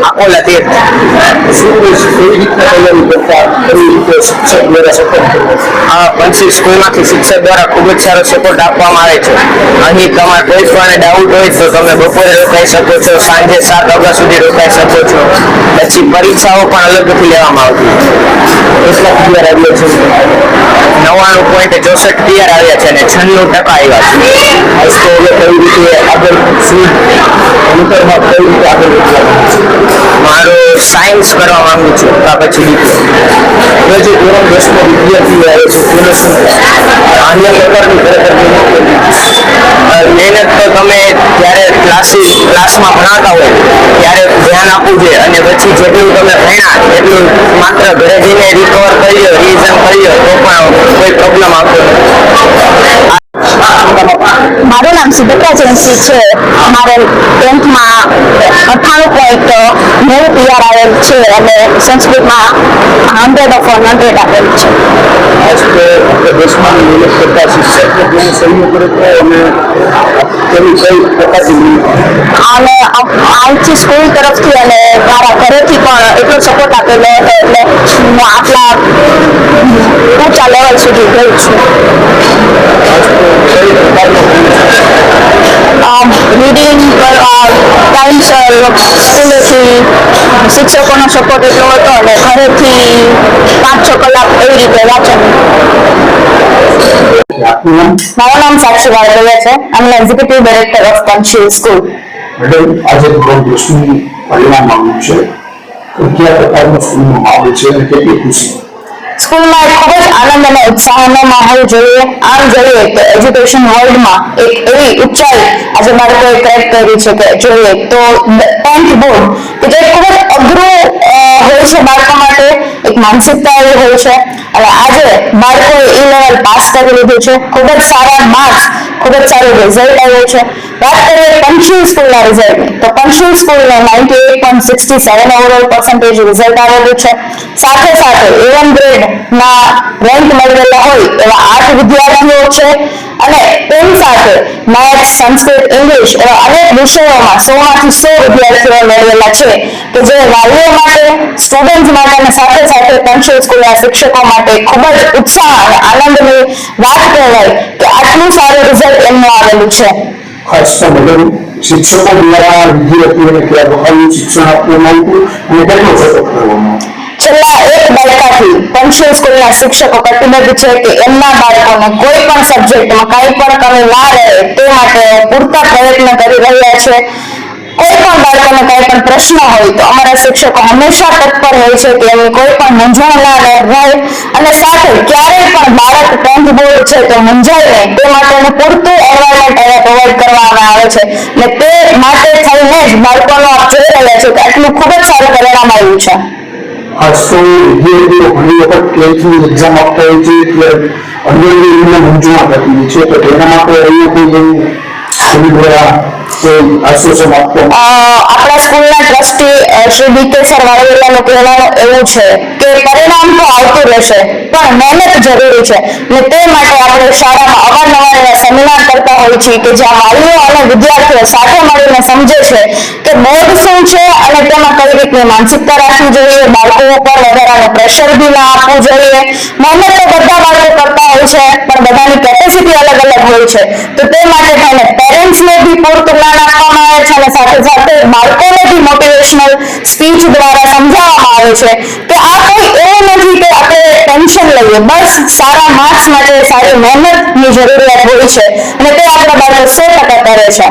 આકોલા તીર્થ. પંચશીલ સ્કૂલમાંથી શિક્ષક દ્વારા ખૂબ જ સારો સપોર્ટ આપવામાં આવે છે. અહીં તમારે કોઈ પણ ડાઉટ હોય તો તમે બપોરે રોકાઈ શકો છો, સાંજે 7 વાગ્યા સુધી રોકાઈ શકો છો. પછી પરીક્ષાઓ પણ અલગથી લેવામાં આવતી. કેટલા ક્લિયર આવ્યા છે? 99.64 ક્લિયર આવ્યા છે અને 96% આવ્યા છે. મારો સાયન્સ કરવા માંગુ છું પછી ધોરણ 10 વિદ્યાર્થીઓ આવે છે અન્ય પ્રકારની મહેનત તો તમે જ્યારે ક્લાસમાં ભણાવતા હોય ત્યારે ધ્યાન આપવું જોઈએ અને પછી જેટલું તમે ભણ્યા એટલું માત્ર ઘરે જઈને રિકવર કરી લો, રિવિઝન કરી લો તો પણ કોઈ પ્રોબ્લેમ આવતો નથી. મારું નામ સુભદ્રા જયંતિ છે. મારે 10th માં 98.90 PR આવેલ છે અને સંસ્કૃતમાં 100 of 100 આવેલ છે. અને અહીંથી સ્કૂલ તરફથી અને મારા ઘરેથી પણ એટલો સપોર્ટ આપેલો હતો એટલે હું આટલા ઊંચા લેવલ સુધી ગઈ છું. રીડિંગ ટાઈમસર સ્કૂલેથી શિક્ષકોનો સપોર્ટ એટલો હતો અને ઘરેથી 5-6 કલાક એવી રીતે વાંચન. મારું નામ સાક્ષી વાળા છે. I'm executive director of Panchsheel school. Madam, આજે ધોરણ 10નું પરિણામ આવ્યું છે. કયા પ્રકારનો સ્કૂલનો માહોલ છે અને કેટલી ખુશી? સ્કૂલમાં ખૂબ જ આનંદ અને ઉત્સાહનો માહોલ જોઈએ. આમ જોઈએ તો એજ્યુકેશન વર્લ્ડમાં એક એવી ઊંચાઈ આજે બાળકોએ ક્રેક કરી છે કે જોઈએ તો 10th બોર્ડ કે જે ખૂબ જ અઘરું હોય છે બાળકો માટે, એક માનસિકતા એવી હોય છે અને આજે બાળકોએ E લેવલ પાસ કરી લીધું છે. ખૂબ જ સારા માર્ક્સ, ખૂબ જ સારું રિઝલ્ટ આવ્યું છે. વાત કરીએ પંચશીલ સ્કૂલના રિઝલ્ટની તો પંચશીલ સ્કૂલને 98.67 ઓવરઓલ પર્સન્ટેજ રિઝલ્ટ આવેલું છે. સાથે સાથે A1 ગ્રેડના રેન્ક મેળવેલા હોય એવા 8 વિદ્યાર્થીઓ છે અને તેની સાથે મેથ્સ, સંસ્કૃત, ઇંગ્લિશ એવા અનેક વિષયોમાં 100માંથી 100 વિદ્યાર્થીઓ મેળવેલા છે કે જે વાલીઓ માટે, સ્ટુડન્ટ માટે અને સાથે સાથે પંચશીલ સ્કૂલના શિક્ષકો માટે ખૂબ જ ઉત્સાહ અને આનંદની વાત કહેવાય કે આટલું સારું રિઝલ્ટ એમનું આવેલું છે. ખાસ તો મેડમ, શિક્ષકો દ્વારા વિદ્યાર્થીઓને કયા પ્રકારનું શિક્ષણ આપવામાં આવ્યું અને કેટલો સપોર્ટ કરવામાં આવ્યો? છેલ્લા 1 દાયકાથી પંચશીલ સ્કૂલના શિક્ષકો કટિબદ્ધ છે કે એમના બાળકોને કોઈ પણ સબ્જેક્ટમાં કંઈ પણ કમી ના રહે તે માટે પૂરતા પ્રયત્ન કરી રહ્યા છે. કોઈ પણ બાળકોને કંઈ પણ પ્રશ્ન હોય તો અમારા શિક્ષકો હંમેશા તત્પર હોય છે કે એમની કોઈ પણ મૂંઝવણ ના રહે અને સાથે ક્યારેય પણ બાળક 10th બોર્ડ છે તો મૂંઝાય નહીં તે માટેનું પૂરતું એન્વાયરમેન્ટ અહીંયા પ્રોવાઈડ કરવામાં આવે છે અને તે માટે થઈને જ બાળકોનો આપ જોઈ રહ્યા છો કે આટલું ખૂબ જ સારું પરિણામ આવ્યું છે. ખાસ તો વિદ્યાર્થીઓ ઘણી વખત 12thની એક્ઝામ આપતા હોય છે ત્યારે અંદરની મૂંઝવણ થતી હોય છે તો તેના માટે આપણા સ્કૂલના ટ્રસ્ટી શ્રી B.K. સર વાળેલાનું કહેવાનું એવું છે કે પરિણામ તો આવતું રહેશે પણ મહેનત જરૂરી છે અને તે માટે આપણે શાળામાં અવારનવાર એવા સેમિનાર કરતા હોઈએ છીએ કે જ્યાં વાલીઓ અને વિદ્યાર્થીઓ સાથે મળીને સમજે છે કે બોર્ડ શું છે અને તેમાં કઈ રીતની માનસિકતા રાખવી જોઈએ, બાળકો ઉપર વધારાનું પ્રેશર બી ના આપવું જોઈએ. મહેનત તો બધા બાળકો કરતા હોય છે પણ બધાની કેપેસિટી અલગ અલગ હોય છે તો તે માટે થઈને પેરેન્ટ્સને બી પૂરતું જ્ઞાન આપવામાં આવે છે અને સાથે સાથે બાળકોને બી મોટિવેશનલ સ્પીચ દ્વારા સમજાવવામાં આવે છે કે આ કોઈ એવું નથી કે આપણે ટેન્શન લઈએ, બસ સારા માર્ક્સ માટે સારી મહેનતની જરૂરિયાત હોય છે અને તે આપણા બાળકો 100% કરે છે.